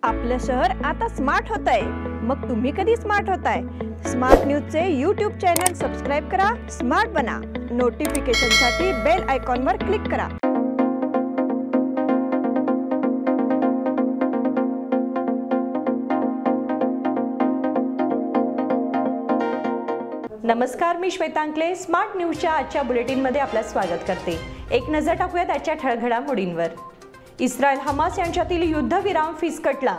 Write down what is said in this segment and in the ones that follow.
आपलं शहर आता स्मार्ट होतंय। मग तुम्ही कधी स्मार्ट होताय? स्मार्ट न्यूजचे YouTube चॅनल सबस्क्राइब करा, स्मार्ट बना। नोटिफिकेशनसाठी बेल आयकॉनवर क्लिक करा। नमस्कार, मी श्वेता अंकले स्मार्ट न्यूजच्या आजच्या बुलेटिनमध्ये आपलं स्वागत करते। एक नजर टाकूयात आजच्या ठळक घडामोडींवर। इस्रायल हमास यांच्यातील युद्धविराम फिसकटला।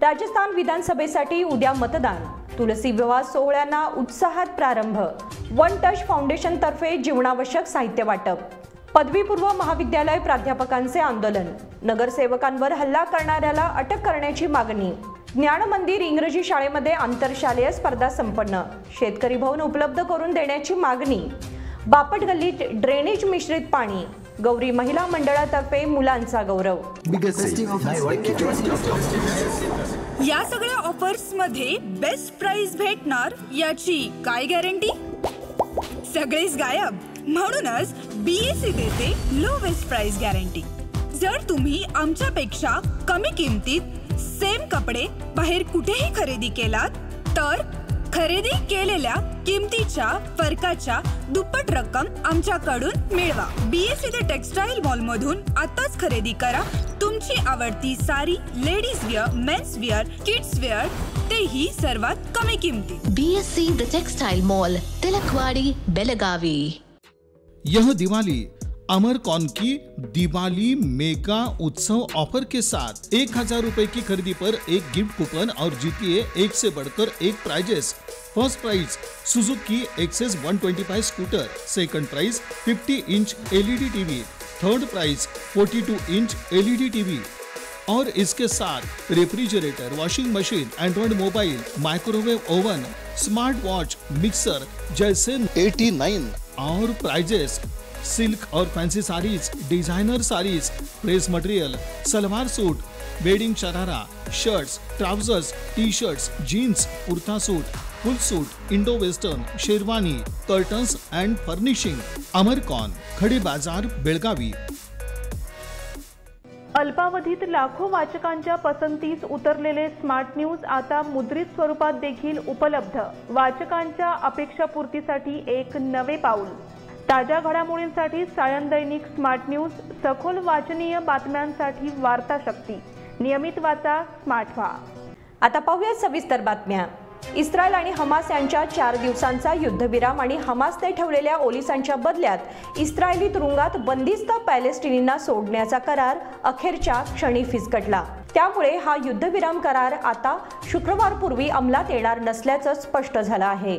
राजस्थान विधानसभेसाठी उद्या मतदान। तुलसी विवाह सोहळ्यांना उत्साहात प्रारंभ। वन टच फाउंडेशन तर्फे जीवनावश्यक साहित्य वाटप। पदवीपूर्व महाविद्यालय प्राध्यापकांचे आंदोलन। नगरसेवकांवर हल्ला करणाऱ्याला अटक करण्याची मागणी। ज्ञान मंदिर इंग्रजी शाळेमध्ये आंतरशालेय स्पर्धा संपन्न। शेतकरी भवन उपलब्ध करून देण्याची मागणी। बापट गल्लीत ड्रेनेज मिश्रित पाणी। गौरी महिला मंडळातर्फे मुलांचा गौरव। या सगळ्या ऑफर्स मध्ये बेस्ट प्राइस भेटणार याची काय गॅरंटी? सगळेच गायब। म्हणूनच BSE देते लोवेस्ट प्राइस गॅरंटी। जर तुम्ही आमच्यापेक्षा कमी किमतीत सेम कपडे बाहेर कुठेही खरेदी केलात तर खरेदी केलेल्या किमतीच्या फरकाच्या दुप्पट रक्कम आमच्याकडून मिळवा। BSE द टेक्सटाईल मॉल मधून आताच खरेदी करा तुमची आवडती sari, ladies wear, men's wear, kids wear, तेही सर्वात कमी किमतीत। BSE the textile mall, Tilakwadi, Belagavi. यह दिवाली अमरकॉन की दिवाली मेगा उत्सव ऑफर के साथ 1000 रुपए की खरीदी पर एक गिफ्ट कूपन और जीतिए एक से बढ़कर एक prizes. First prize Suzuki Access 125 scooter, second prize 50 inch LED TV, third prize 42 inch LED TV और इसके साथ refrigerator, washing machine, android mobile, microwave oven, smart watch, mixer जैसे 89 और प्राइजेस। सिल्क और fancy saris, designer saris, dress material, salwar suit, wedding sharara, shirts, trousers, T-shirts, jeans, kurta suit, full suit, Indo western, sherwani, curtains and furnishing. Amarcon, Khade Bazaar, Belagavi. अल्पावधीत लाखो वाचकांच्या पसंतीस उतरलेले स्मार्ट न्यूज आता मुद्रित स्वरूपात देखील उपलब्ध। वाचकांच्या अपेक्षापूर्तीसाठी एक नवे पाऊल। ताज्या घडामोडींसाठी सायन दैनिक स्मार्ट न्यूज, सखोल वाचनीय बातम्यांसाठी वार्ता शक्ती। नियमित वाचा, स्मार्ट व्हा। आता पाहूया सविस्तर बातम्या। इस्रायल आणि हमास यांच्या 4 दिवसांचा युद्धविराम आणि हमासने ठेवलेल्या ओलिसांच्या बदल्यात इस्रायली तुरुंगात बंदिस्त पॅलेस्टिनींना सोडण्याचा करार अखेरच्या क्षणी फिसकटला। त्यामुळे हा युद्धविराम करार आता शुक्रवारपूर्वी अंमलात येणार नसल्याचं स्पष्ट झालं आहे।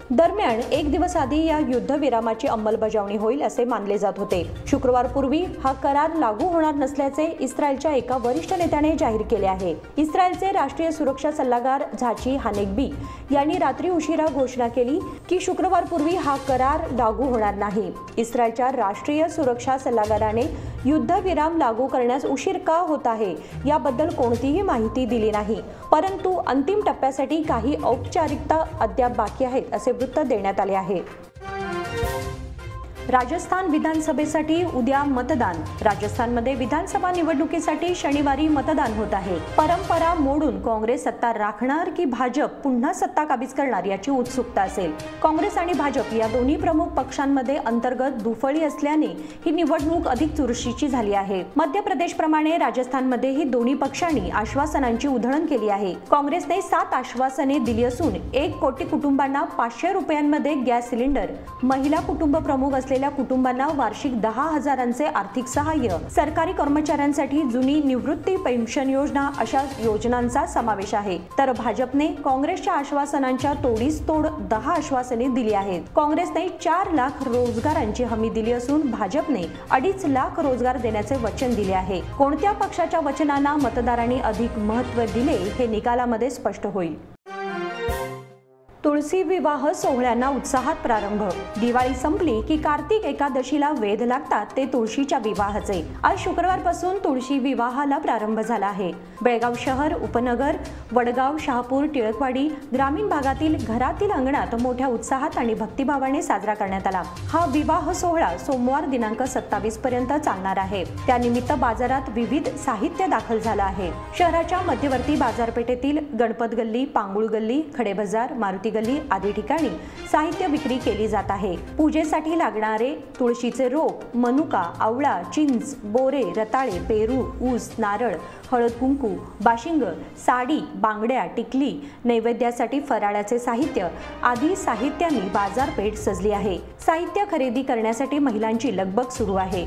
दरम्यान एक दिवस आधी या युद्धविरामाची अंमलबजावणी होईल असे मानले जात होते। शुक्रवारपूर्वी हा करार लागू होणार नसल्याचे इस्रायलच्या एका वरिष्ठ नेत्याने जाहीर केले आहे। इस्रायलचे राष्ट्रीय सुरक्षा सल्लागार झाची हानेकबी यांनी रात्री उशिरा घोषणा केली की शुक्रवारपूर्वी हा करार लागू होणार नाही। इस्रायलच्या राष्ट्रीय सुरक्षा सल्लागाराने युद्धविराम लागू करण्यास उशीर का होत आहे याबद्दल कोणतीही माहिती दिली नाही, परंतु अंतिम टप्प्यासाठी काही औपचारिकता अद्याप बाकी आहेत असे वृत्त देण्यात आले आहे। राजस्थान विधानसभेसाठी उद्या मतदान। राजस्थानमध्ये विधानसभा निवडणुकीसाठी शनिवारी मतदान होत आहे। परंपरा मोडून काँग्रेस सत्ता राखणार की भाजप पुन्हा सत्ता काबीज करणार याची उत्सुकता असेल। काँग्रेस आणि भाजप या दोन्ही प्रमुख पक्षांमध्ये अंतर्गत दुफळी असल्याने ही निवडणूक अधिक चुरशीची झाली आहे। मध्य प्रदेशप्रमाणे राजस्थानमध्येही दोन्ही पक्षांनी आश्वासनांची उधळण केली आहे। काँग्रेसने 7 आश्वासने दिली असून 1 कोटी कुटुंबांना 500 रुपयांमध्ये गॅस सिलेंडर, महिला कुटुंब प्रमुख असलेल्या कुटुंबांना वार्षिक 10,000चे आर्थिक सहाय्य, सरकारी कर्मचाऱ्यांसाठी जुनी निवृत्ती पेन्शन योजना अशा योजनांचा समावेश आहे। तर भाजपने काँग्रेसच्या आश्वासनांच्या तोडीस तोड 10 आश्वासने दिली आहेत। काँग्रेसने 4 लाख रोजगारांची हमी दिली असून भाजपने 2.5 लाख रोजगार देण्याचे वचन दिले आहे। कोणत्या पक्षाच्या वचनांना मतदारांनी अधिक महत्त्व दिले हे निकालामध्ये स्पष्ट होईल। तुळशी विवाह सोहळ्यांना उत्साहात प्रारंभ। दिवाळी संपली की कार्तिक एकादशीला वेध लागतात ते तुळशीच्या विवाहाचे। आज शुक्रवारपासून तुळशी विवाहाला प्रारंभ झाला आहे। बेळगाव शहर, उपनगर, वडगाव, शहापूर, टिळकवाडी ग्रामीण भागातील घरातील अंगणात मोठ्या उत्साहात आणि भक्तिभावाने साजरा करण्यात आला। हा विवाह सोहळा सोमवार दिनांक 27 पर्यंत चालणार आहे। त्यानिमित्त बाजारात विविध साहित्य दाखल झालं आहे। शहराच्या मध्यवर्ती बाजारपेठेतील गणपत गल्ली, पांगुळ गल्ली, खडे बाजार, मारुती गल्ली आदी ठिकाणी साहित्य विक्री केली जात आहे। पूजेसाठी लागणारे तुळशीचे रोप, मनुका, आवळा, चिंच, बोरे, रताळे, पेरू, ऊस, नारळ, हळद कुंकू, बाशिंग, साडी, बांगड्या, टिकली, नैवेद्यासाठी फराळाचे साहित्य आदी साहित्याने बाजारपेठ सजली आहे। साहित्य खरेदी करण्यासाठी महिलांची लगबग सुरू आहे।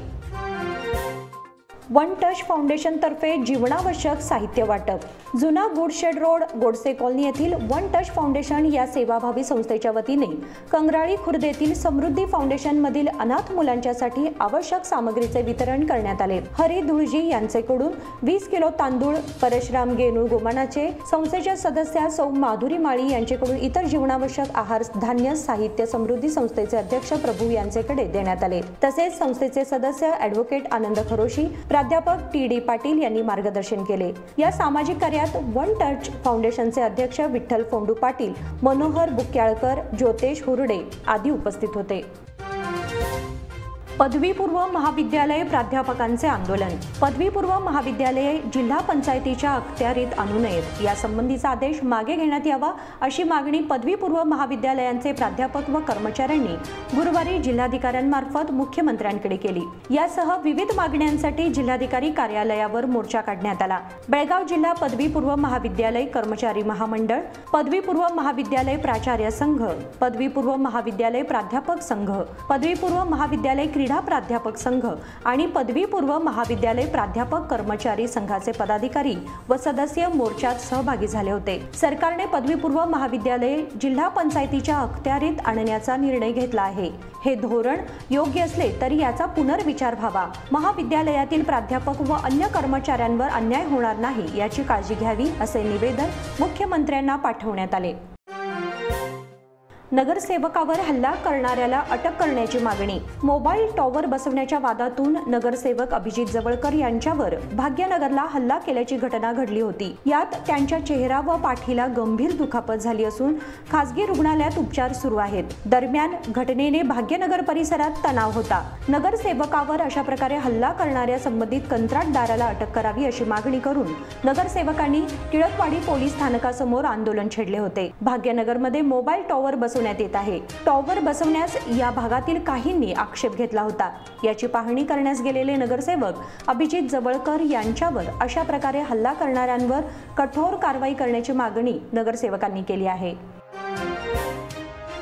वन टच फाउंडेशन तर्फे जीवनावश्यक साहित्य वाटप। जुना गुडशेड रोड, गोडसे कॉलनी येथील वन टच फाउंडेशन या सेवाभावी संस्थेच्या वतीने कंगराळी खुर्द येथील समृद्धी फाउंडेशन मधील अनाथ मुलांच्यासाठी आवश्यक सामग्रीचे वितरण करण्यात आले। हरी धुळजी यांचेकडून 20 किलो तांदूळ, परशुराम गेनू गोमानाचे, संस्थेच्या सदस्या सौ माधुरी माळी यांचेकडून इतर जीवनावश्यक आहार धान्य साहित्य समृद्धी संस्थेचे अध्यक्ष प्रभू यांचेकडे देण्यात आले। तसेच संस्थेचे सदस्य ॲडव्होकेट आनंद खरोशी, प्राध्यापक टी.डी. पाटील यांनी मार्गदर्शन केले। या सामाजिक कार्यात वन टच फाउंडेशनचे अध्यक्ष विठ्ठल फोंडू पाटील, मनोहर बुक्याळकर, ज्योतेश हुरडे आदी उपस्थित होते। पदवीपूर्व महाविद्यालय प्राध्यापकांचे आंदोलन। पदवीपूर्व महाविद्यालये जिल्हा पंचायतीच्या अखत्यारीत आणू नयेत यासंबंधीचा आदेश मागे घेण्यात यावा अशी मागणी पदवीपूर्व महाविद्यालयांचे प्राध्यापक व कर्मचाऱ्यांनी गुरुवारी जिल्हाधिकाऱ्यांमार्फत मुख्यमंत्र्यांकडे केली। यासह विविध मागण्यांसाठी जिल्हाधिकारी कार्यालयावर मोर्चा काढण्यात आला। बेळगाव जिल्हा पदवीपूर्व महाविद्यालय कर्मचारी महामंडळ, पदवीपूर्व महाविद्यालय प्राचार्य संघ, पदवीपूर्व महाविद्यालय प्राध्यापक संघ, पदवीपूर्व महाविद्यालय क्रीडा प्राध्यापक संघ आणि पदवीपूर्व महाविद्यालय प्राध्यापक कर्मचारी संघाचे पदाधिकारी व सदस्य मोर्चात सहभागी झाले होते। सरकारने पदवीपूर्व महाविद्यालय जिल्हा पंचायतीच्या अखत्यारीत आणण्याचा निर्णय घेतला आहे। हे धोरण योग्य असले तरी याचा पुनर्विचार व्हावा। महाविद्यालयातील प्राध्यापक व अन्य कर्मचाऱ्यांवर अन्याय होणार नाही याची काळजी घ्यावी असे निवेदन मुख्यमंत्र्यांना पाठवण्यात आले। नगरसेवकावर हल्ला करणाऱ्याला अटक करण्याची मागणी। मोबाईल टॉवर बसवण्याच्या वादातून नगरसेवक अभिजित जवळकर यांच्यावर भाग्यनगरला हल्ला केल्याची घटना घडली होती। यात त्यांच्या चेहरा व पाठीला गंभीर दुखापत झाली असून खासगी रुग्णालयात उपचार सुरू आहेत। दरम्यान घटनेने भाग्यनगर परिसरात तणाव होता। नगरसेवकावर अशा प्रकारे हल्ला करणाऱ्या संबंधित कंत्राटदाराला अटक करावी अशी मागणी करून नगरसेवकांनी टिळकवाडी पोलीस स्थानकासमोर आंदोलन छेडले होते। भाग्यनगरमध्ये मोबाईल टॉवर येत आहे। टॉवर बसवण्यास या भागातील काहींनी आक्षेप घेतला होता। याची पाहणी करण्यास गेलेले नगरसेवक अभिजित जवळकर यांच्यावर अशा प्रकारे हल्ला करणाऱ्यांवर कठोर कारवाई करण्याची मागणी नगरसेवकांनी केली आहे।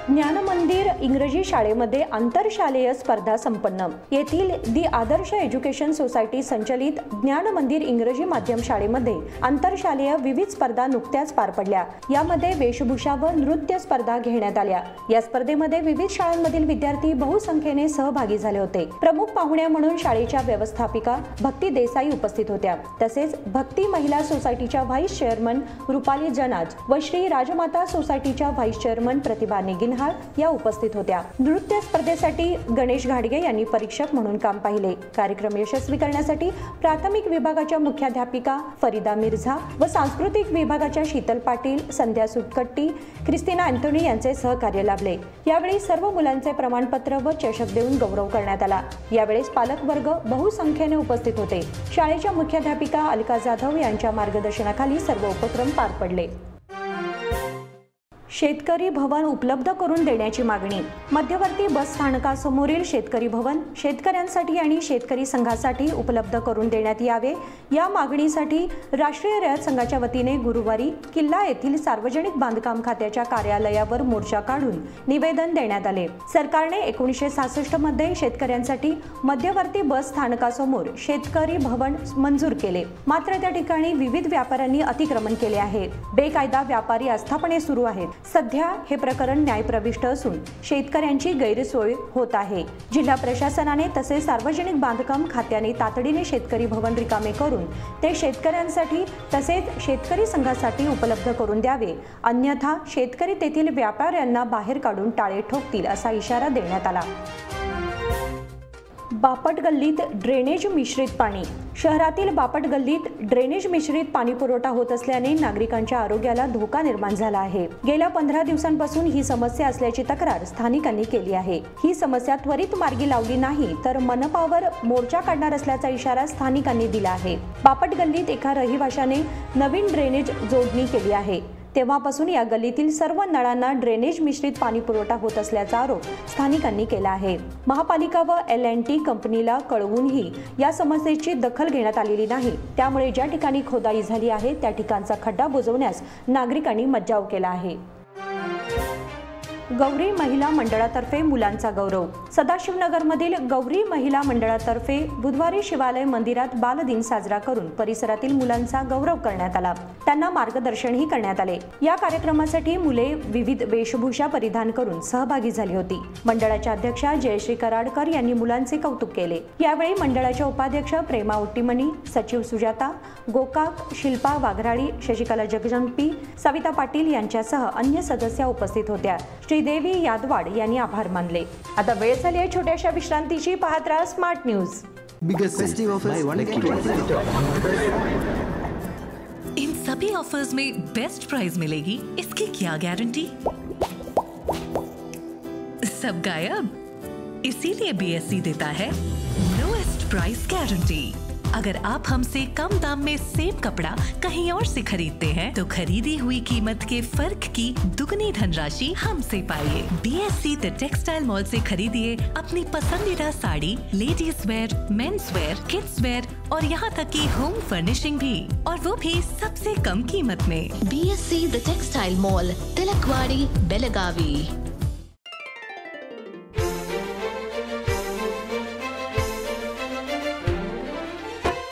ज्ञानमंदिर इंग्रजी शाळेमध्ये आंतरशालेय स्पर्धा संपन्न। येथील दी आदर्श एज्युकेशन सोसायटी संचलित ज्ञानमंदिर इंग्रजी माध्यम शाळेमध्ये आंतरशालेय विविध स्पर्धा नुकत्याच पार पडल्या। यामध्ये वेशभूषा व नृत्य स्पर्धा घेण्यात आल्या। या स्पर्धेमध्ये विविध शाळांमधील विद्यार्थी बहुसंख्येने सहभागी झाले होते। प्रमुख पाहुण्या म्हणून शाळेच्या व्यवस्थापिका भक्ती देसाई उपस्थित होत्या। तसेच भक्ती महिला सोसायटीच्या व्हाईस चेअरमन रुपाली जनाज व श्री राजमाता सोसायटीच्या व्हाईस चेअरमन प्रतिभा नेगिन या उपस्थित होत्या। नृत्य स्पर्धेसाठी गणेश घाडगे यांनी परीक्षक म्हणून काम पाहिले। कार्यक्रम यशस्वी करण्यासाठी प्राथमिक विभागाच्या मुख्याध्यापिका फरीदा मिर्झा व सांस्कृतिक विभागाच्या शीतल पाटील, संध्या सुटकट्टी, क्रिस्टिना अँथोनी यांचे सहकार्य लाभले। यावेळी सर्व मुलांचे प्रमाणपत्र व चषक देऊन गौरव करण्यात आला। यावेळेस पालक वर्ग बहुसंख्येने उपस्थित होते। शाळेच्या मुख्याध्यापिका अलका जाधव यांच्या मार्गदर्शनाखाली सर्व उपक्रम पार पडले। शेतकरी भवन उपलब्ध करून देण्याची मागणी। मध्यवर्ती बस स्थानकासमोरील शेतकरी भवन शेतकऱ्यांसाठी आणि शेतकरी संघासाठी उपलब्ध करून देण्यात यावे या मागणीसाठी राष्ट्रीय रयत संघाच्या वतीने गुरुवारी किल्ला येथील सार्वजनिक बांधकाम खात्याच्या कार्यालयावर मोर्चा काढून निवेदन देण्यात आले। सरकारने 1966 मध्ये शेतकऱ्यांसाठी मध्यवर्ती बस स्थानकासमोर शेतकरी भवन मंजूर केले। मात्र त्या ठिकाणी विविध व्यापाऱ्यांनी अतिक्रमण केले आहे। बेकायदा व्यापारी आस्थापने सुरू आहेत। सध्या हे प्रकरण न्यायप्रविष्ट असून शेतकऱ्यांची गैरसोय होत आहे. जिल्हा प्रशासनाने तसेच सार्वजनिक बांधकाम खात्याने तातडीने शेतकरी भवन रिकामे करून ते शेतकऱ्यांसाठी तसेच शेतकरी संघासाठी उपलब्ध करून द्यावे, अन्यथा शेतकरी तेथील व्यापाऱ्यांना बाहेर काढून टाळे ठोकतील असा इशारा देण्यात आला. बापट गल्लीत ड्रेनेज मिश्रित पाणी. शहरातील बापट गल्लीत ड्रेनेज मिश्रित पाणी पुरवठा होत असल्याने नागरिकांच्या आरोग्याला धोका निर्माण झाला आहे. गेल्या 15 दिवसांपासून ही समस्या असल्याची तक्रार स्थानिकांनी केली आहे. ही समस्या त्वरित मार्गी लावली नाही तर मनपावर मोर्चा काढणार असल्याचा इशारा स्थानिकांनी दिला आहे. बापट गल्लीत एका रहिवाशाने नवीन ड्रेनेज जोडणी केली आहे. तेव्हापासून या गल्लीतील सर्व नळांना ड्रेनेज मिश्रित पाणी पुरवठा होत असल्याचा आरोप स्थानिकांनी केला आहे. महापालिका व L&T कंपनीला कळवूनही या समस्येची दखल घेण्यात आलेली नाही. त्यामुळे ज्या ठिकाणी खोदाई झाली आहे त्या ठिकाणचा खड्डा बुजवण्यास नागरिकांनी मज्जाव केला आहे. गौरी महिला मंडळातर्फे मुलांचा गौरव. सदाशिवनगरमधील गौरी महिला मंडळातर्फे बुधवारी शिवालय मंदिरात बालदिन साजरा करून परिसरातील मुलांचा गौरव करण्यात आला. त्यांना मार्गदर्शनही करण्यात आले. या कार्यक्रमासाठी मुले विविध वेशभूषा परिधान करून सहभागी झाली होती. मंडळाच्या अध्यक्षा जयश्री कराडकर यांनी मुलांचे कौतुक केले. यावेळी मंडळाच्या उपाध्यक्ष प्रेमा उट्टीमणी, सचिव सुजाता गोकाक, शिल्पा वाघराळी, शशिकला जगजंपी, सविता पाटील यांच्यासह अन्य सदस्या उपस्थित होत्या. श्रीदेवी यादवाड यांनी आभार मानले. आता वेळ झाली आहे छोट्याशा विश्रांतीची. पाहत राहा स्मार्ट न्यूज. इन सभी ऑफर्स में बेस्ट प्राइस मिलेगी, इसकी क्या गारंटी? सब गायब, इसीलिए BSC देता है लोएस्ट प्राइस गारंटी. अगर आप हमसे कम दाम में सेम कपड़ा कहीं और से खरीदते हैं तो खरीदी हुई कीमत के फर्क की दुगनी धनराशि हमसे पाइए. BSC द टेक्सटाइल मॉल से खरीदिए अपनी पसंदीदा sari, ladies wear, men's wear, kids wear और यहाँ तक की होम फर्निशिंग भी, और वो भी सबसे कम कीमत में. BSC the textile mall, Tilakwadi, Belagavi.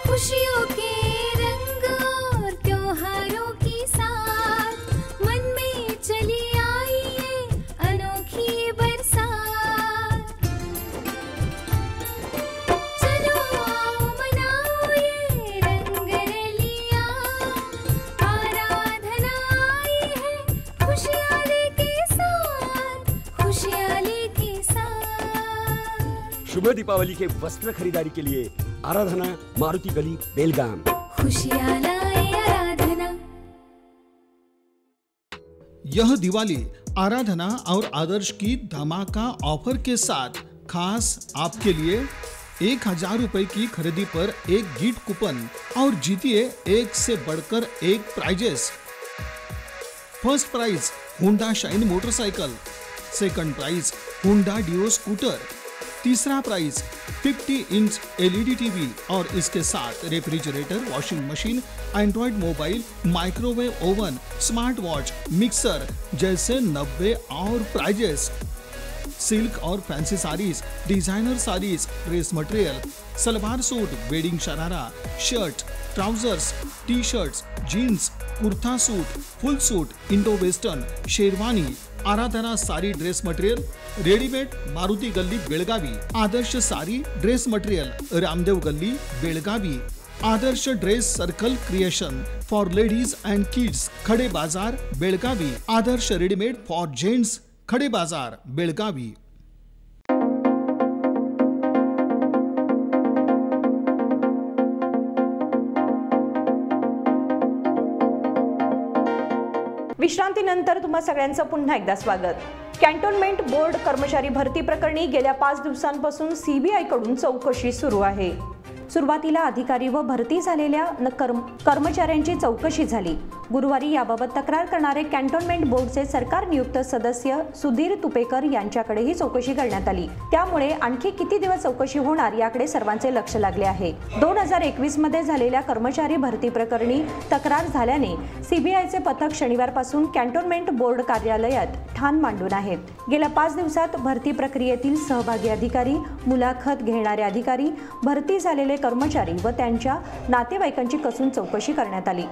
खुशियों के रंग और त्योहारों की साथ मन में चली आई है अनोखी बरसात. चलो आओ मनाओ ये रंग रलियां, आराधना आई है खुशियाँ लेके साथ, खुशियाँ लेके साथ. शुभ दीपावली के वस्त्र खरीदारी के लिए आराधना, मारुति गली, बेलगाम. खुशियाँ लाए आराधना. यह दिवाली आराधना और आदर्श की धमाका ऑफर के साथ खास आपके लिए 1000 रुपए की खरीदी पर एक गिफ्ट कूपन और जीतिए एक से बढ़कर एक prizes. First prize Honda Shine motorcycle, second prize Honda Dio scooter, तीसरा प्राइज 50 इंच LED टीवी और इसके साथ refrigerator, washing machine, android mobile, microwave oven, smart watch, mixer जैसे 90 और प्राइजेस. सिल्क और fancy saris, designer saris, dress material, salwar suit, wedding sharara, shirt, trousers, T-shirts, jeans, kurta suit, full suit, Indo western, sherwani, Aradhana sari dress material, readymade, Maruti Galli Belagavi, Adarsh sari dress material, Ramdev Galli Belagavi, Adarsh dress circle creation for ladies and kids, Khade Bazaar Belagavi, Adarsh readymade for gents, Khade Bazaar Belagavi. विश्रांतीनंतर तुम्हा सगळ्यांचं पुन्हा एकदा स्वागत. Cantonment board कर्मचारी भरती प्रकरणी गेल्या 5 दिवसांपासून CBI कडून चौकशी सुरू आहे. सुरुवातीला अधिकारी व भरती झालेल्या कर्मचाऱ्यांची चौकशी झाली. गुरुवारी याबाबत तक्रार करणारे कॅन्टोन्मेंट बोर्डचे सरकार नियुक्त सदस्य सुधीर तुपेकर यांच्याकडेही चौकशी करण्यात आली. त्यामुळे आणखी किती दिवस चौकशी होणार याकडे सर्वांचे लक्ष लागले आहे. 2021 मध्ये झालेल्या कर्मचारी भरती प्रकरणी तक्रार झाल्याने CBIचे पथक शनिवारपासून कॅन्टोन्मेंट बोर्ड कार्यालयात ठाण मांडून आहेत. गेल्या 5 दिवसात भरती प्रक्रियेतील सहभागी अधिकारी, मुलाखत घेणारे अधिकारी, भरती झालेले कर्मचारी व त्यांच्या नातेवाईकांची कसून चौकशी करण्यात आली.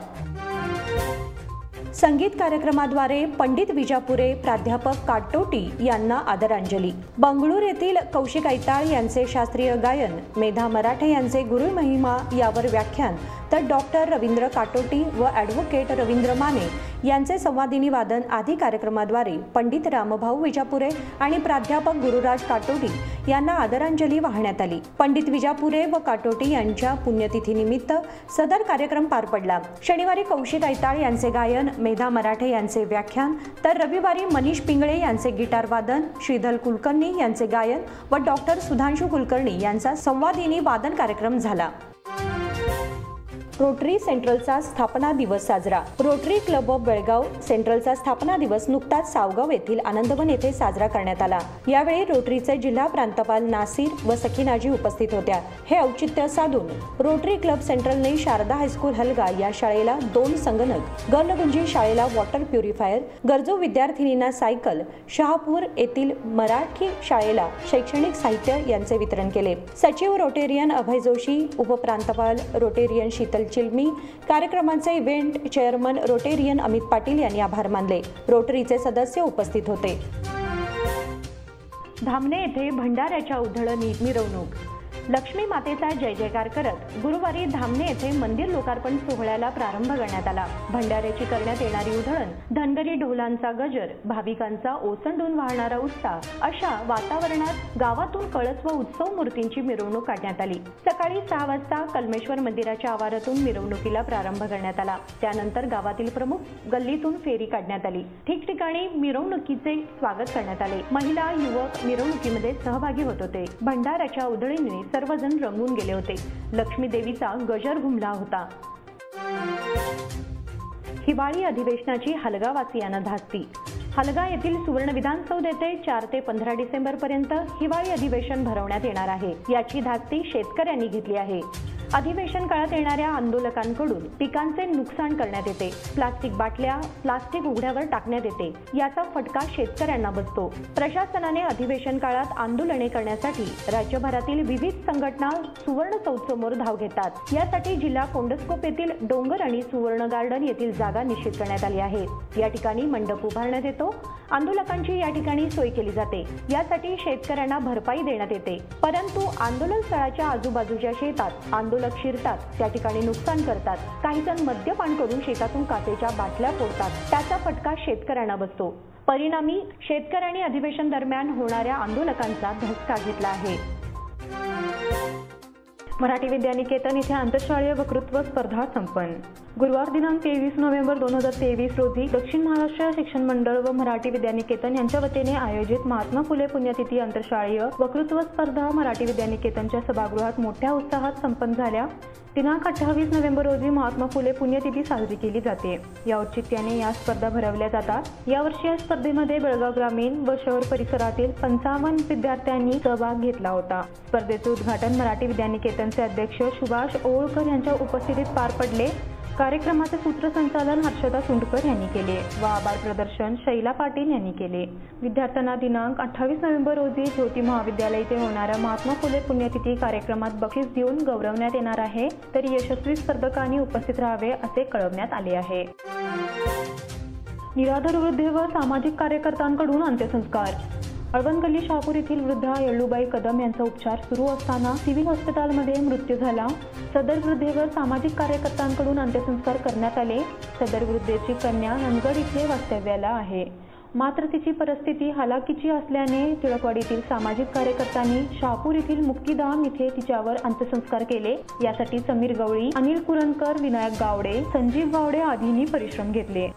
संगीत कार्यक्रमाद्वारे पंडित विजापुरे, प्राध्यापक काटोटी यांना आदरांजली. बंगळूर येथील कौशिक ऐताळ यांचे शास्त्रीय गायन, मेधा मराठे यांचे गुरु महिमा यावर व्याख्यान, तर डॉक्टर रवींद्र काटोटी व ॲडव्होकेट रवींद्र माने यांचे संवादिनी वादन आदी कार्यक्रमाद्वारे पंडित रामभाऊ विजापुरे आणि प्राध्यापक गुरुराज काटोटी यांना आदरांजली वाहण्यात आली. पंडित विजापुरे व काटोटी यांच्या पुण्यतिथीनिमित्त सदर कार्यक्रम पार पडला. शनिवारी कौशिक ऐताळ यांचे गायन, मेधा मराठे यांचे व्याख्यान, तर रविवारी मनीष पिंगळे यांचे गिटार वादन, श्रीधर कुलकर्णी यांचे गायन व डॉक्टर सुधांशु कुलकर्णी यांचा संवादिनी वादन कार्यक्रम झाला. रोटरी सेंट्रलचा स्थापना दिवस साजरा. रोटरी क्लब ऑफ बेळगाव सेंट्रलचा स्थापना दिवस नुकताच सावगाव येथील आनंदवन येथे साजरा करण्यात आला. यावेळी रोटरीचे जिल्हा प्रांतपाल नासिर व सखीनाजी उपस्थित होत्या. हे औचित्य साधून रोटरी क्लब सेंट्रलने शारदा हायस्कूल हलगा या शाळेला 2 संगणक, गर्लगुंजी शाळेला वॉटर प्युरिफायर, गरजू विद्यार्थिनींना सायकल, शहापूर येथील मराठी शाळेला शैक्षणिक साहित्य यांचे वितरण केले. सचिव रोटेरियन अभय जोशी, उपप्रांतपाल रोटेरियन शीतल चिलमी, कार्यक्रमाचे event chairman Rotarian Amit Patil यांनी आभार मानले. रोटरीचे सदस्य उपस्थित होते. धामणे येथे भंडाऱ्याच्या उधळणी मिरवणूक. लक्ष्मी मातेचा जय जयकार करत गुरुवारी धामणे येथे मंदिर लोकार्पण सोहळ्याला प्रारंभ करण्यात आला. भंडाऱ्याची करण्यात येणारी उधळण, धनगरी ढोलांचा गजर, भाविकांचा ओसंडून वाहणारा उत्साह अशा वातावरणात गावातून कळस व उत्सव मूर्तींची मिरवणूक काढण्यात आली. सकाळी 6 वाजता कलमेश्वर मंदिराच्या आवारातून मिरवणुकीला प्रारंभ करण्यात आला. त्यानंतर गावातील प्रमुख गल्लीतून फेरी काढण्यात आली. ठिकठिकाणी मिरवणुकीचे स्वागत करण्यात आले. महिला, युवक मिरवणुकीमध्ये सहभागी होत होते. भंडाऱ्याच्या उधळीने सर्वजण रंगून गेले होते. लक्ष्मी देवीचा गजर घुमला होता. हिवाळी अधिवेशनाची हलगावासियांना धास्ती. हलगा येथील सुवर्ण विधानसौध येथे 4 ते 15 डिसेंबर पर्यंत हिवाळी अधिवेशन भरवण्यात येणार आहे. याची धास्ती शेतकऱ्यांनी घेतली आहे. अधिवेशन काळात येणाऱ्या आंदोलकांकडून पिकांचे नुकसान करण्यात येते. प्लास्टिक बाटल्या प्लास्टिक उघड्यावर टाकण्यात येते. याचा फटका शेतकऱ्यांना बसतो. प्रशासनाने अधिवेशन काळात आंदोलने करण्यासाठी राज्यभरातील विविध संघटना सुवर्ण चौकसमोर धाव घेतात. यासाठी जिल्हा कोंडस्कोप येथील डोंगर आणि सुवर्ण गार्डन येथील जागा निश्चित करण्यात आली आहे. या ठिकाणी मंडप उभारण्यात येतो. आंदोलकांची या ठिकाणी सोय केली जाते. यासाठी शेतकऱ्यांना भरपाई देण्यात येते. परंतु आंदोलन स्थळाच्या आजूबाजूच्या शेतात आंदोलक शिरतात. त्या ठिकाणी नुकसान करतात. काही जण मद्यपान करून शेतातून काचेच्या बाटल्या फोडतात. त्याचा फटका शेतकऱ्यांना बसतो. परिणामी शेतकऱ्यांनी अधिवेशन दरम्यान होणाऱ्या आंदोलकांचा धसका घेतला आहे. मराठी विद्यानिकेतन येथे आंतरशाळीय वक्तृत्व स्पर्धा संपन्न. गुरुवार दिनांक 23 नोव्हेंबर 2023 रोजी दक्षिण महाराष्ट्र शिक्षण मंडळ व मराठी विद्यानिकेतन यांच्या वतीने आयोजित महात्मा फुले पुण्यतिथी आंतरशाळीय वक्तृत्व स्पर्धा मराठी विद्यानिकेतनच्या सभागृहात मोठ्या उत्साहात संपन्न झाल्या. दिनांक 28 नोव्हेंबर रोजी महात्मा फुले पुण्यतिथी साजरी केली जाते. या औचित्याने या स्पर्धा भरवल्या जातात. यावर्षी या स्पर्धेमध्ये बेळगाव ग्रामीण व शहर परिसरातील 55 विद्यार्थ्यांनी सहभाग घेतला होता. स्पर्धेचे उद्घाटन मराठी विद्यानिकेतनचे अध्यक्ष सुभाष ओळकर यांच्या उपस्थितीत पार पडले. कार्यक्रमाचे सूत्रसंचालन हर्षदा सुंडकर यांनी केले व आभार प्रदर्शन शैला पाटील यांनी केले. विद्यार्थ्यांना दिनांक 28 नोव्हेंबर रोजी ज्योती महाविद्यालय येथे होणाऱ्या महात्मा फुले पुण्यतिथी कार्यक्रमात बक्षीस देऊन गौरवण्यात येणार आहे. तरी यशस्वी स्पर्धकांनी उपस्थित राहावे असे कळवण्यात आले आहे. निराधार वृद्ध व सामाजिक कार्यकर्त्यांकडून अंत्यसंस्कार. अळवणगल्ली शहापूर येथील वृद्धा येळूबाई कदम यांचा उपचार सुरू असताना सिव्हिल हॉस्पिटलमध्ये मृत्यू झाला. सदर वृद्धेवर सामाजिक कार्यकर्त्यांकडून अंत्यसंस्कार करण्यात आले. सदर वृद्धेची कन्या नंदगड इथे वास्तव्याला आहे. मात्र तिची परिस्थिती हालाकीची असल्याने टिळकवाडीतील सामाजिक कार्यकर्त्यांनी शहापूर येथील मुक्तीधाम इथे तिच्यावर अंत्यसंस्कार केले. यासाठी समीर गवळी, अनिल कुरणकर, विनायक गावडे, संजीव गावडे आदींनी परिश्रम घेतले.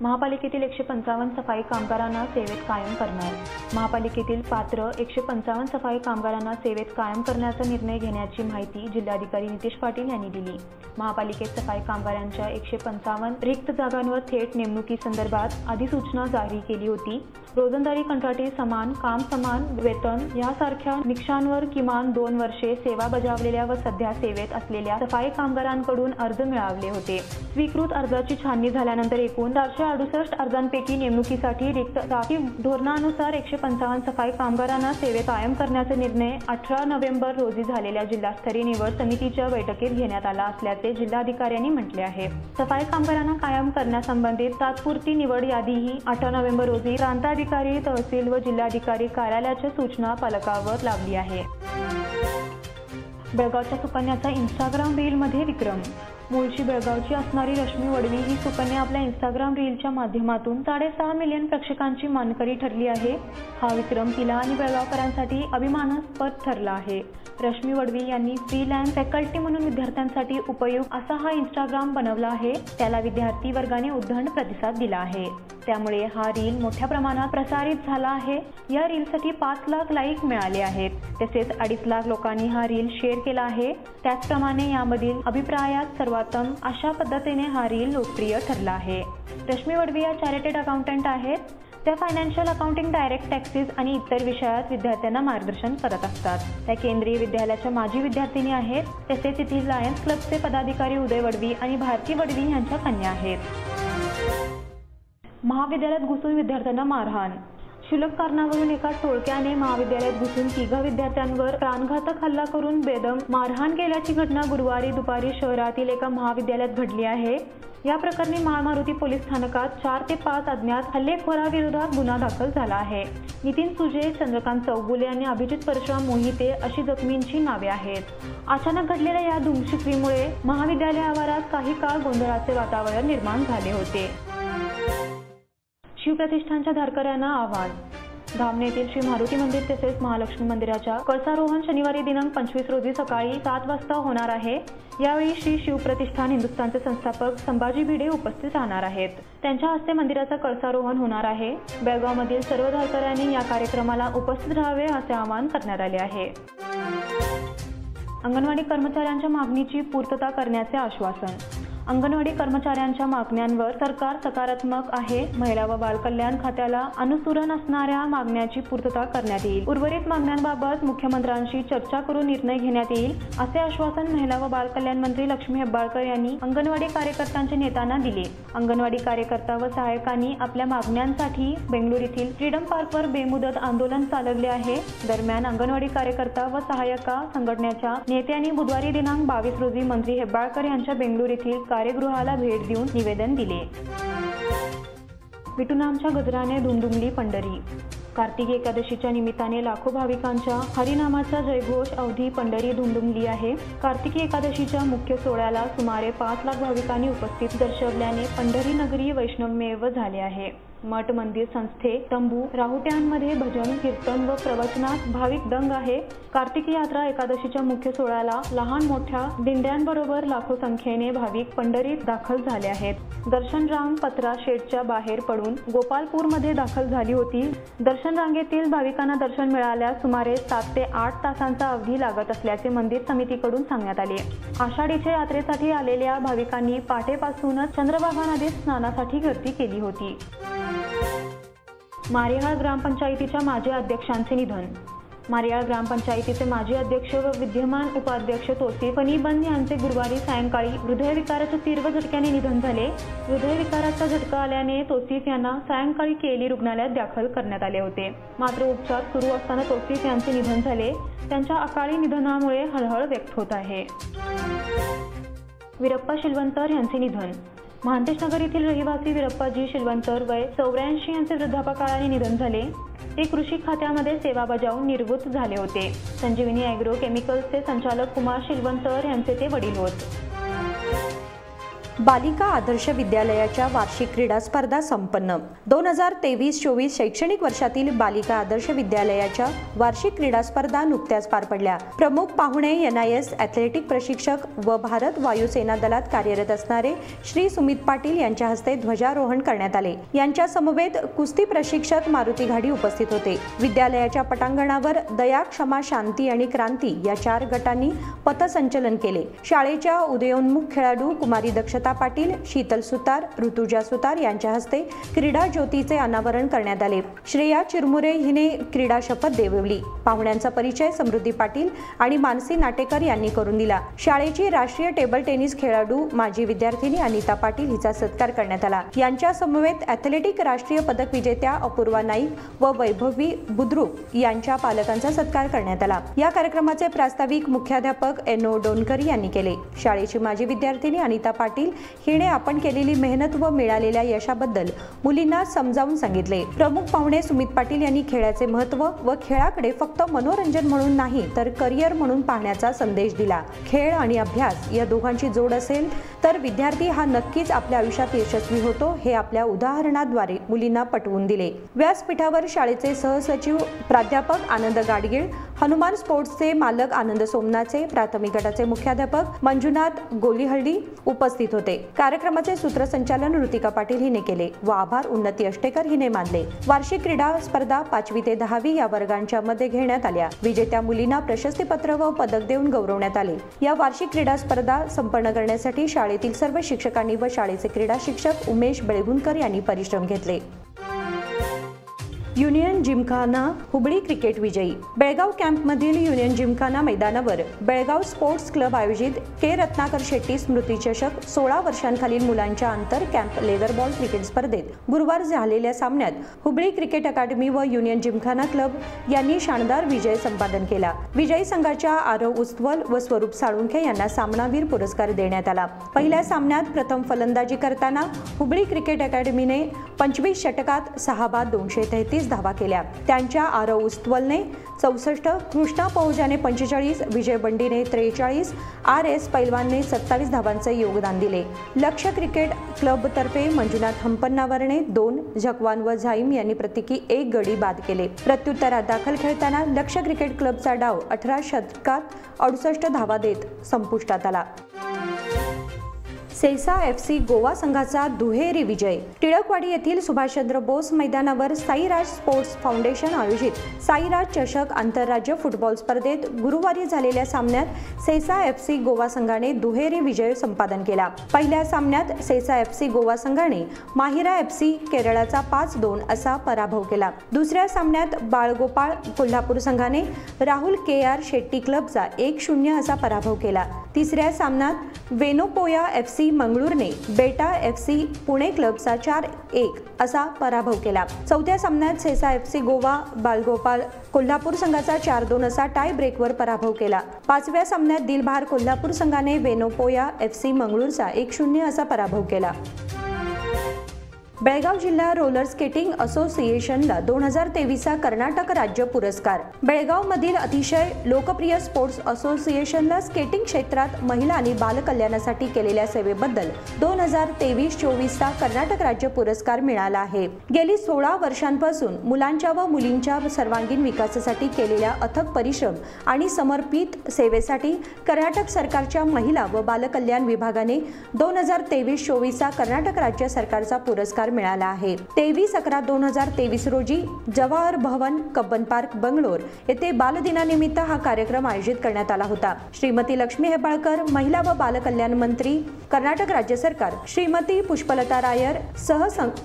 महापालिकेतील 155 सफाई कामगारांना सेवेत कायम करणार. महापालिकेतील पात्र 155 सफाई कामगारांना सेवेत कायम करण्याचा निर्णय घेण्याची माहिती जिल्हाधिकारी नितेश पाटील यांनी दिली. महापालिकेत सफाई कामगारांच्या 155 रिक्त जागांवर थेट नेमणुकीसंदर्भात अधिसूचना जारी केली होती. रोजंदारी कंत्राटी समान काम समान वेतन यासारख्या निकषांवर किमान 2 वर्षे सेवा बजावलेल्या व सध्या सेवेत असलेल्या सफाई कामगारांकडून अर्ज मिळाले होते. स्वीकृत अर्जाची छाननी झाल्यानंतर एकूण 400 568 अर्जांपैकी नेमणुकीसाठी रिक्त जागी धोरणानुसार 155 सफाई कामगारांना सेवेत कायम करण्याचा निर्णय 18 नोव्हेंबर रोजी झालेल्या जिल्हास्तरीय निवड समितीच्या बैठकीत घेण्यात आला असल्याचे जिल्हाधिकाऱ्यांनी म्हटले आहे. सफाई कामगारांना कायम करण्यासंबंधित तात्पुरती निवड यादीही 18 नोव्हेंबर रोजी प्रांताधिकारी, तहसील व जिल्हाधिकारी कार्यालयाच्या सूचना फलकावर लावली आहे. बेळगावच्या सुकन्याचा इंस्टाग्राम रीलमध्ये विक्रम. मूळची बेळगावची असणारी रश्मी वडवी ही सुकन्या आपल्या इंस्टाग्राम रीलच्या माध्यमातून 6.5 मिलियन प्रेक्षकांची मानकरी ठरली आहे. हा विक्रम तिला आणि बेळगावकरांसाठी अभिमानास्पद ठरला आहे. रश्मी वडवी यांनी फ्रीलॅन्स फॅकल्टी म्हणून विद्यार्थ्यांसाठी उपयुक्त असा हा इंस्टाग्राम बनवला आहे. त्याला विद्यार्थी वर्गाने उदंड प्रतिसाद दिला आहे. त्यामुळे हा रील मोठ्या प्रमाणात प्रसारित झाला आहे. या रीलसाठी 5 लाख लाईक मिळाले आहेत. तसेच 2.5 लाख लोकांनी हा रील शेअर केला आहे. त्याचप्रमाणे यामधील अभिप्रायात सर्वोत्तम अशा पद्धतीने हा रील लोकप्रिय ठरला आहे. रश्मी वडवी या चार्टर्ड अकाउंटंट आहेत. त्या फायनान्शियल अकाउंटिंग, डायरेक्ट टॅक्सेस आणि इतर विषयात विद्यार्थ्यांना मार्गदर्शन करत असतात. त्या केंद्रीय विद्यालयाच्या माजी विद्यार्थिनी आहेत. तसेच तेथील लायन्स क्लबचे पदाधिकारी उदय वडवी आणि भारती वडवी यांच्या कन्या आहेत. महाविद्यालयात घुसून विद्यार्थ्यांना मारहाण. क्षुल्लक कारणावरून एका टोळक्याने महाविद्यालयात घुसून 3 विद्यार्थ्यांवर प्राणघातक हल्ला करून बेदम मारहाण केल्याची घटना गुरुवारी दुपारी शहरातील एका महाविद्यालयात घडली आहे. या प्रकरणी माळमारुती पोलीस स्थानकात 4 ते 5 अज्ञात हल्लेखोराविरोधात गुन्हा दाखल झाला आहे. नितीन सुजे, चंद्रकांत चौगुले आणि अभिजित परशुराम मोहिते अशी जखमींची नावे आहेत. अचानक घडलेल्या या धुमश्चक्रीमुळे महाविद्यालय आवारात काही काळ गोंधळाचे वातावरण निर्माण झाले होते. शिवप्रतिष्ठानच्या धारकऱ्यांना आव्हान. धामणे येथील श्री मारुती मंदिर तसेच महालक्ष्मी मंदिराच्या कळसारोहण शनिवारी दिनांक 25 रोजी सकाळी 7 वाजता होणार आहे. यावेळी श्री शिवप्रतिष्ठान हिंदुस्थानचे संस्थापक संभाजी भिडे उपस्थित राहणार आहेत. त्यांच्या हस्ते मंदिराचा कळसारोहण होणार आहे. बेळगावमधील सर्व धारकऱ्यांनी या कार्यक्रमाला उपस्थित राहावे असे आवाहन करण्यात आले आहे. अंगणवाडी कर्मचाऱ्यांच्या मागणीची पूर्तता करण्याचे आश्वासन. अंगणवाडी कर्मचाऱ्यांच्या मागण्यांवर सरकार सकारात्मक आहे. महिला व बालकल्याण खात्याला अनुसरण असणाऱ्या मागण्यांची पूर्तता करण्यात येईल. उर्वरित मागण्यांबाबत मुख्यमंत्र्यांशी चर्चा करून निर्णय घेण्यात येईल असे आश्वासन महिला व बालकल्याण मंत्री लक्ष्मी हेब्बाळकर यांनी अंगणवाडी कार्यकर्त्यांच्या नेत्यांना दिले. अंगणवाडी कार्यकर्ता व सहायकांनी आपल्या मागण्यांसाठी बेंगळूर येथील फ्रीडम पार्कवर बेमुदत आंदोलन चालवले आहे. दरम्यान अंगणवाडी कार्यकर्ता व सहाय्यका संघटनेच्या नेत्यांनी बुधवारी दिनांक 22 रोजी मंत्री हेब्बाळकर यांच्या बेंगळूर येथील कार्यगृहाला भेट देऊन निवेदन दिले. विठुनामच्या गजराने दुमदुमली पंढरी. कार्तिकी एकादशीच्या निमित्ताने लाखो भाविकांच्या हरिनामाचा जयघोष अवधी पंढरी दुमदुमली आहे. कार्तिकी एकादशीच्या मुख्य सोहळ्याला सुमारे 5 लाख भाविकांनी उपस्थित दर्शवल्याने पंढरी नगरी वैष्णवमेव झाले आहे. मठ, मंदिर, संस्थे, तंबू, राहुट्यांमध्ये भजन, कीर्तन व प्रवचनात भाविक दंग आहे. कार्तिकी यात्रा एकादशीच्या मुख्य सोहळ्याला लहान मोठ्या दिंड्यांबरोबर लाखो संख्येने भाविक पंढरीत दाखल झाले आहेत. दर्शन रांग पत्रा शेडच्या बाहेर पडून गोपालपूरमध्ये दाखल झाली होती. दर्शन रांगेतील भाविकांना दर्शन मिळाल्यास सुमारे 7 ते 8 तासांचा अवधी लागत असल्याचे मंदिर समितीकडून सांगण्यात आले. आषाढीच्या यात्रेसाठी आलेल्या भाविकांनी पहाटेपासूनच चंद्रभागा नदीत स्नानासाठी गर्दी केली होती. मारिहाळ ग्रामपंचायतीच्या माजी अध्यक्षांचे निधन. मारिहाळ ग्रामपंचायतीचे माजी अध्यक्ष व विद्यमान उपाध्यक्ष तौसिफ फनीबंद यांचे गुरुवारी सायंकाळी हृदयविकाराच्या तीव्र झटक्याने निधन झाले. हृदयविकाराचा झटका आल्याने तौसिफ यांना सायंकाळी केली रुग्णालयात दाखल करण्यात आले होते. मात्र उपचार सुरू असताना तौसिफ यांचे निधन झाले. त्यांच्या अकाली निधनामुळे हळहळ व्यक्त होत आहे. वीरप्पा शिलवंतर यांचे निधन. महांतेश नगर येथील रहिवासी वीरप्पाजी शिलवंतर वय 84 यांचे वृद्धापकाळाने निधन झाले. ते कृषी खात्यामध्ये सेवा बजावून निवृत्त झाले होते. संजीवनी ॲग्रो केमिकल्सचे संचालक कुमार शिलवंतर यांचे ते वडील होत. बालिका आदर्श विद्यालयाच्या वार्षिक क्रीडा स्पर्धा संपन्न. 2023-24 शैक्षणिक वर्षातील बालिका आदर्श विद्यालयाच्या वार्षिक क्रीडा स्पर्धा नुकत्याच पार पडल्या. प्रमुख पाहुणे NIS ॲथलेटिक प्रशिक्षक व भारत वायुसेना दलात कार्यरत असणारे श्री सुमित पाटील यांच्या हस्ते ध्वजारोहण करण्यात आले. यांच्या समवेत कुस्ती प्रशिक्षक मारुती घाडी उपस्थित होते. विद्यालयाच्या पटांगणावर दया, क्षमा, शांती आणि क्रांती या 4 गटांनी पथसंचलन केले. शाळेच्या उदयोन्मुख खेळाडू कुमारी दक्षता नम्रता पाटील, शीतल सुतार, ऋतुजा सुतार यांच्या हस्ते क्रीडा ज्योतीचे अनावरण करण्यात आले. श्रेया चिरमुरे हिने क्रीडा शपथ देववली. पाहुण्यांचा परिचय समृद्धी पाटील आणि मानसी नाटेकर यांनी करून दिला. शाळेची राष्ट्रीय टेबल टेनिस खेळाडू माजी विद्यार्थिनी अनिता पाटील हिचा सत्कार करण्यात आला. यांच्या समवेत ॲथलेटिक राष्ट्रीय पदक विजेत्या अपूर्वा नाईक व वैभवी बुद्रुक यांच्या पालकांचा सत्कार करण्यात आला. या कार्यक्रमाचे प्रास्ताविक मुख्याध्यापक एनो डोनकर यांनी केले. शाळेची माजी विद्यार्थिनी अनिता पाटील हिने आपण केलेली मेहनत व मिळालेल्या यशाबद्दल मुलींना समजावून सांगितले. प्रमुख पाहुणे सुमित पाटील यांनी खेळाचे महत्त्व व खेळाकडे फक्त मनोरंजन म्हणून नाही तर करिअर म्हणून पाहण्याचा संदेश दिला. खेळ आणि अभ्यास या दोघांची जोड असेल तर विद्यार्थी हा नक्कीच आपल्या आयुष्यात यशस्वी होतो हे आपल्या उदाहरणाद्वारे मुलींना पटवून दिले. व्यासपीठावर शाळेचे सहसचिव प्राध्यापक आनंद गाडगीळ, हनुमान स्पोर्ट्सचे मालक आनंद सोमनाचे, प्राथमिक गटाचे मुख्याध्यापक मंजुनाथ गोलीहळ्ळी उपस्थित होते. कार्यक्रमाचे सूत्रसंचालन ऋतिका पाटील हिने केले व आभार उन्नती अष्टेकर हिने मानले. वार्षिक क्रीडा स्पर्धा 5वी ते 10वी या वर्गांच्या मध्ये घेण्यात आल्या. विजेत्या मुलींना प्रशस्तीपत्र व पदक देऊन गौरवण्यात आले. या वार्षिक क्रीडा स्पर्धा संपन्न करण्यासाठी शाळेतील सर्व शिक्षकांनी व शाळेचे क्रीडा शिक्षक उमेश बेळगुणकर यांनी परिश्रम घेतले. युनियन जिमखाना हुबळी क्रिकेट विजयी. बेळगाव कॅम्पमधील युनियन जिमखाना मैदानावर बेळगाव स्पोर्ट्स क्लब आयोजित के रत्नाकर शेट्टी स्मृती चषक 16 वर्षांखालील मुलांच्या आंतर कॅम्प लेदर बॉल क्रिकेट स्पर्धेत गुरुवार झालेल्या सामन्यात हुबळी क्रिकेट अकादमी व युनियन जिमखाना क्लब यांनी शानदार विजय संपादन केला. विजयी संघाच्या आरव उस्तवल व स्वरूप साळुंखे यांना सामनावीर पुरस्कार देण्यात आला. पहिल्या सामन्यात प्रथम फलंदाजी करताना हुबळी क्रिकेट अकादमीने 25 षटकात 6 बाद 233 धावा केल्या. त्यांच्या आरव उस्तवलने 64, कृष्णा पहुजाने 45, विजय बंडीने 43, RS पैलवानने 27 धावांचे योगदान दिले. लक्ष क्रिकेट क्लबतर्फे मंजुनाथ हंपन्नावरने 2, झकवान व झाईम यांनी प्रत्येकी 1 गडी बाद केले. प्रत्युत्तरात दाखल खेळताना लक्ष क्रिकेट क्लबचा डाव 18 षटकात 68 धावा देत संपुष्टात आला. सेसा FC गोवा संघाचा दुहेरी विजय. टिळकवाडी येथील सुभाषचंद्र बोस मैदानावर साईराज स्पोर्ट्स फाउंडेशन आयोजित साईराज चषक आंतरराज्य फुटबॉल स्पर्धेत गुरुवारी झालेल्या सामन्यात सेसा FC गोवा संघाने दुहेरी विजय संपादन केला. पहिल्या सामन्यात सेसा FC गोवा संघाने माहिरा FC केरळाचा 5-2 असा पराभव केला. दुसऱ्या सामन्यात बाळगोपाळ कोल्हापूर संघाने राहुल KR शेट्टी क्लबचा 1-0 असा पराभव केला. तिसऱ्या सामन्यात वेनोपोया FC मंगळूरने बेटा FC पुणे क्लबचा 4-1 असा पराभव केला. चौथ्या सामन्यात सेसा FC गोवा बाळगोपाळ कोल्हापूर संघाचा 4-2 असा टाय ब्रेकवर पराभव केला. पाचव्या सामन्यात दिलबहार कोल्हापूर संघाने वेनोपोया FC मंगळूरचा 1-0 असा पराभव केला. बेळगाव जिल्हा रोलर स्केटिंग असोसिएशनला 2023चा कर्नाटक राज्य पुरस्कार. बेळगावमधील अतिशय लोकप्रिय स्पोर्ट्स असोसिएशनला स्केटिंग क्षेत्रात महिला आणि बालकल्याणासाठी केलेल्या सेवेबद्दल 2023-24चा कर्नाटक राज्य पुरस्कार मिळाला आहे. गेली 16 वर्षांपासून मुलांच्या व मुलींच्या सर्वांगीण विकासासाठी केलेल्या अथक परिश्रम आणि समर्पित सेवेसाठी कर्नाटक सरकारच्या महिला व बालकल्याण विभागाने 2023-24चा कर्नाटक राज्य सरकारचा पुरस्कार मिळाला आहे. 23/11/2023 रोजी जवाहर भवन कब्बन पार्क बंगलोर येथे बालदिनानिमित्त हा कार्यक्रम आयोजित करण्यात आला होता. श्रीमती लक्ष्मी हेबाळकर महिला व बालकल्याण मंत्री कर्नाटक राज्य सरकार, श्रीमती पुष्पलता रायर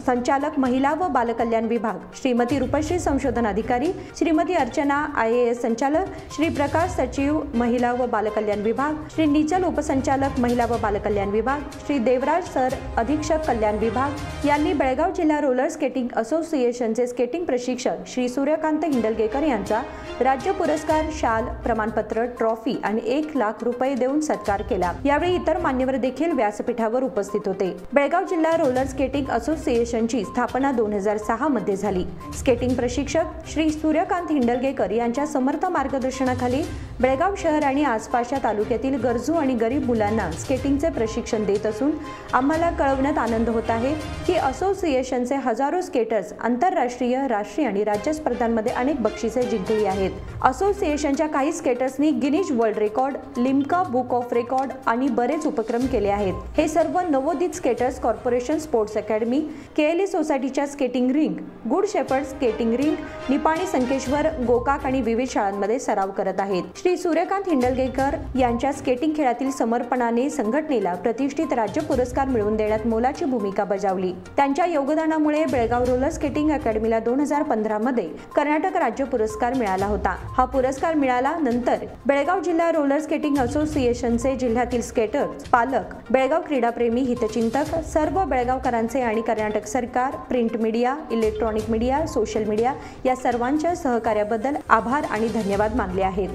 संचालक महिला व बालकल्याण विभाग, श्रीमती रूपश्री संशोधन अधिकारी, श्रीमती अर्चना IAS संचालक, श्री प्रकाश सचिव महिला व बालकल्याण विभाग, श्री निचल उपसंचालक महिला व बालकल्याण विभाग, श्री देवराज सर अधीक्षक कल्याण विभाग यांनी बेळगाव जिल्हा रोलर स्केटिंग असोसिएशनचे स्केटिंग प्रशिक्षक श्री सूर्यकांत हिंडलगेकर यांचा राज्य पुरस्कार, शाल, प्रमाणपत्र, ट्रॉफी आणि 1 लाख रुपये देऊन सत्कार केला. यावेळी इतर मान्यवर देखील व्यासपीठावर उपस्थित होते. बेळगाव जिल्हा रोलर स्केटिंग असोसिएशनची स्थापना 2006 मध्ये झाली. स्केटिंग प्रशिक्षक श्री सूर्यकांत हिंडलगेकर यांच्या समर्थ मार्गदर्शनाखाली बेळगाव शहर आणि आसपासच्या तालुक्यातील गरजू आणि गरीब मुलांना स्केटिंगचे प्रशिक्षण देत असून आम्हाला कळवण्यात आनंद होत आहे की असोसिएशनचे हजारो स्केटर्स आंतरराष्ट्रीय, राष्ट्रीय आणि राज्य स्पर्धांमध्ये अनेक बक्षिसे जिंकली आहेत. असोसिएशनच्या काही स्केटर्सनी Guinness world record, Limca book of record आणि बरेच उपक्रम केले आहेत. हे सर्व नवोदित skaters corporation sports academy, KLE सोसायटीच्या skating ring, good shepherd skating ring, Nipani, Sankeshwar, Gokak आणि विविध शाळांमध्ये सराव करत आहेत. श्री सूर्यकांत हिंडलगेकर यांच्या स्केटिंग खेळातील समर्पणाने संघटनेला प्रतिष्ठित राज्य पुरस्कार मिळवून देण्यात मोलाची भूमिका बजावली. त्यांच्या योगदानामुळे बेळगाव रोलर स्केटिंग अकॅडमीला 2015 मध्ये कर्नाटक राज्य पुरस्कार मिळाला होता. हा पुरस्कार मिळाल्यानंतर बेळगाव जिल्हा रोलर स्केटिंग असोसिएशनचे जिल्ह्यातील स्केटर्स, पालक, बेळगाव क्रीडाप्रेमी, हितचिंतक, सर्व बेळगावकरांचे आणि कर्नाटक सरकार, print media, electronic media, social media या सर्वांच्या सहकार्याबद्दल आभार आणि धन्यवाद मानले आहेत.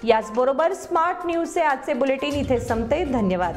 याचबरोबर स्मार्ट न्यूजचे आजचे बुलेटिन इथे संपते. धन्यवाद.